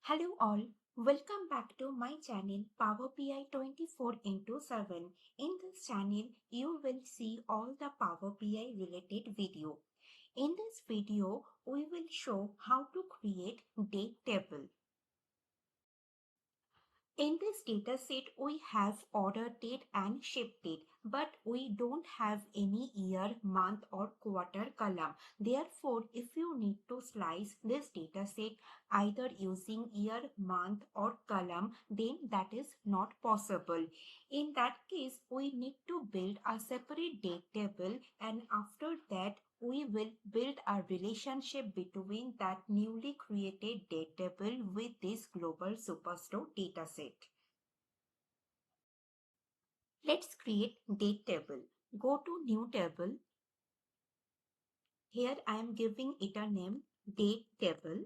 Hello all, welcome back to my channel Power BI 24 into 7. In this channel, you will see all the Power BI related video. In this video, we will show how to create date table. In this dataset, we have order date and ship date, but we don't have any year, month or quarter column. Therefore, if you need to slice this dataset either using year, month or column, then that is not possible. In that case, we need to build a separate date table, and after that, we will build a relationship between that newly created date table with this global superstore dataset. Let's create date table. Go to new table. Here I am giving it a name date table,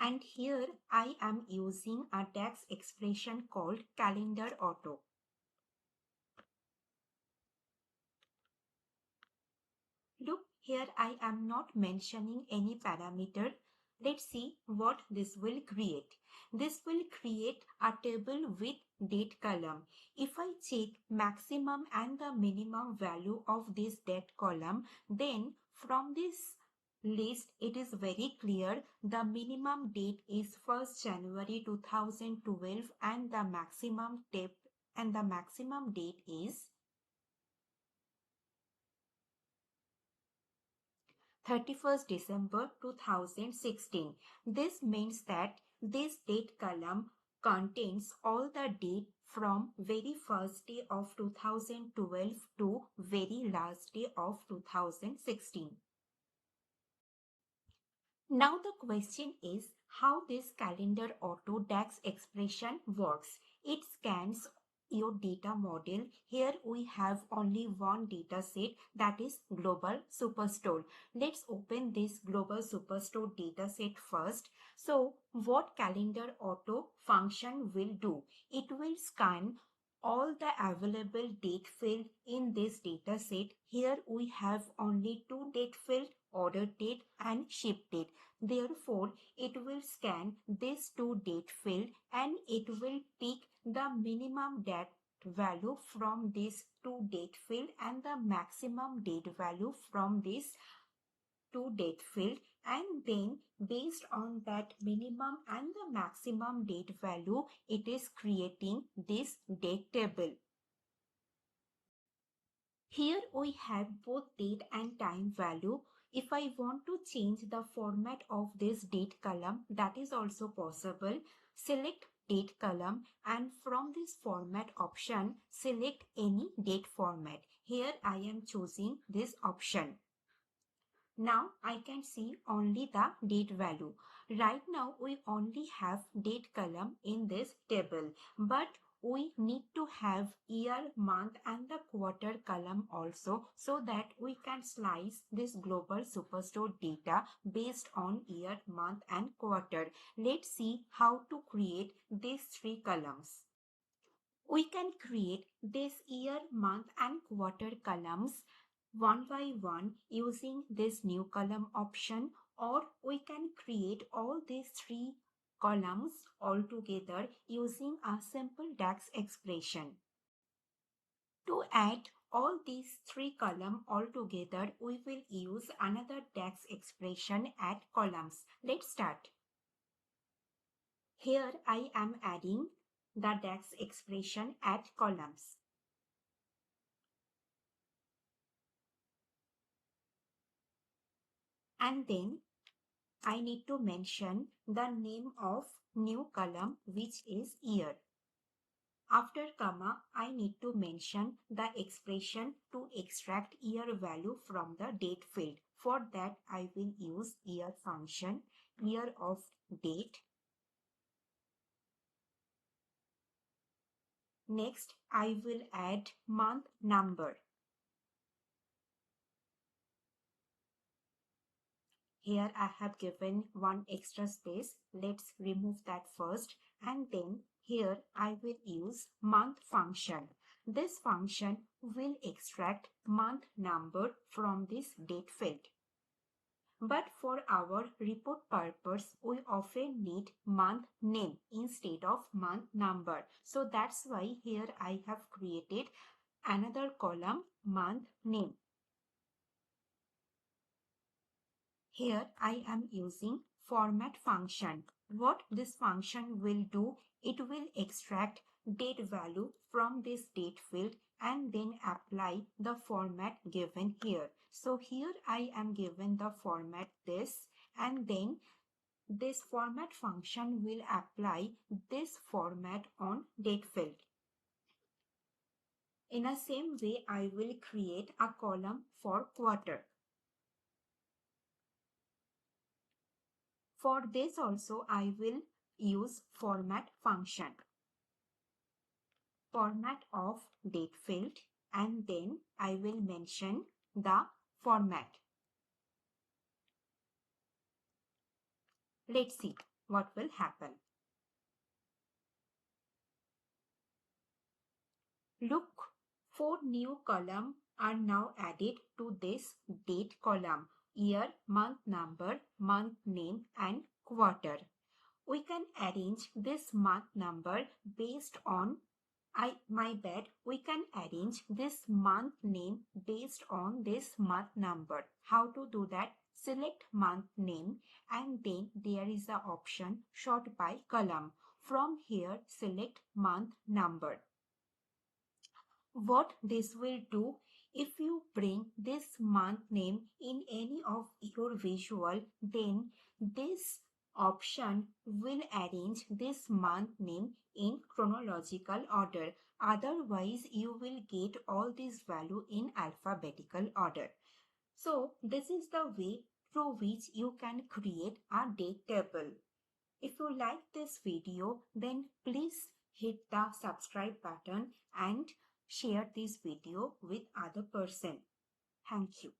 and here I am using a DAX expression called CalendarAuto. Look, here I am not mentioning any parameter. Let's see what this will create. This will create a table with date column. If I check maximum and the minimum value of this date column, then from this list it is very clear the minimum date is 1st January 2012 and the maximum date is 31st December 2016. This means that this date column contains all the date from very first day of 2012 to very last day of 2016. Now the question is how this CalendarAuto DAX expression works. It scans your data model. Here we have only one data set, that is Global Superstore. Let's open this Global Superstore data set first. So what CalendarAuto function will do? It will scan all the available date field in this data set. Here we have only two date field, order date and ship date. Therefore, it will scan this two date field and it will pick the minimum date value from this two date field and the maximum date value from this to date field, and then based on that minimum and the maximum date value, it is creating this date table. Here we have both date and time value. If I want to change the format of this date column, that is also possible. Select date column and from this format option, select any date format. Here I am choosing this option. Now I can see only the date value. Right now we only have date column in this table, but we need to have year, month and the quarter column also, so that we can slice this global superstore data based on year, month and quarter. Let's see how to create these three columns. We can create this year, month and quarter columns one by one using this new column option, or we can create all these three columns all together using a simple DAX expression. To add all these three columns all together, we will use another DAX expression, add columns. Let's start. Here I am adding the DAX expression add columns. And then I need to mention the name of new column, which is year. After comma, I need to mention the expression to extract year value from the date field. For that, I will use year function, year of date. Next, I will add month number. Here I have given one extra space. Let's remove that first, and then here I will use month function. This function will extract month number from this date field. But for our report purpose, we often need month name instead of month number. So that's why here I have created another column, month name. Here I am using format function. What this function will do, it will extract date value from this date field and then apply the format given here. So here I am given the format this, and then this format function will apply this format on date field. In the same way, I will create a column for quarter. For this also, I will use format function. Format of date field, and then I will mention the format. Let's see what will happen. Look, 4 new columns are now added to this date column: year, month number, month name, and quarter. We can arrange this month number based on we can arrange this month name based on this month number. How to do that? Select month name and then there is the option sort by column. From here, select month number. What this will do, if you bring this month name in any of your visual, then this option will arrange this month name in chronological order. Otherwise, you will get all these value in alphabetical order. So this is the way through which you can create a date table. If you like this video, then please hit the subscribe button and share this video with other person. Thank you.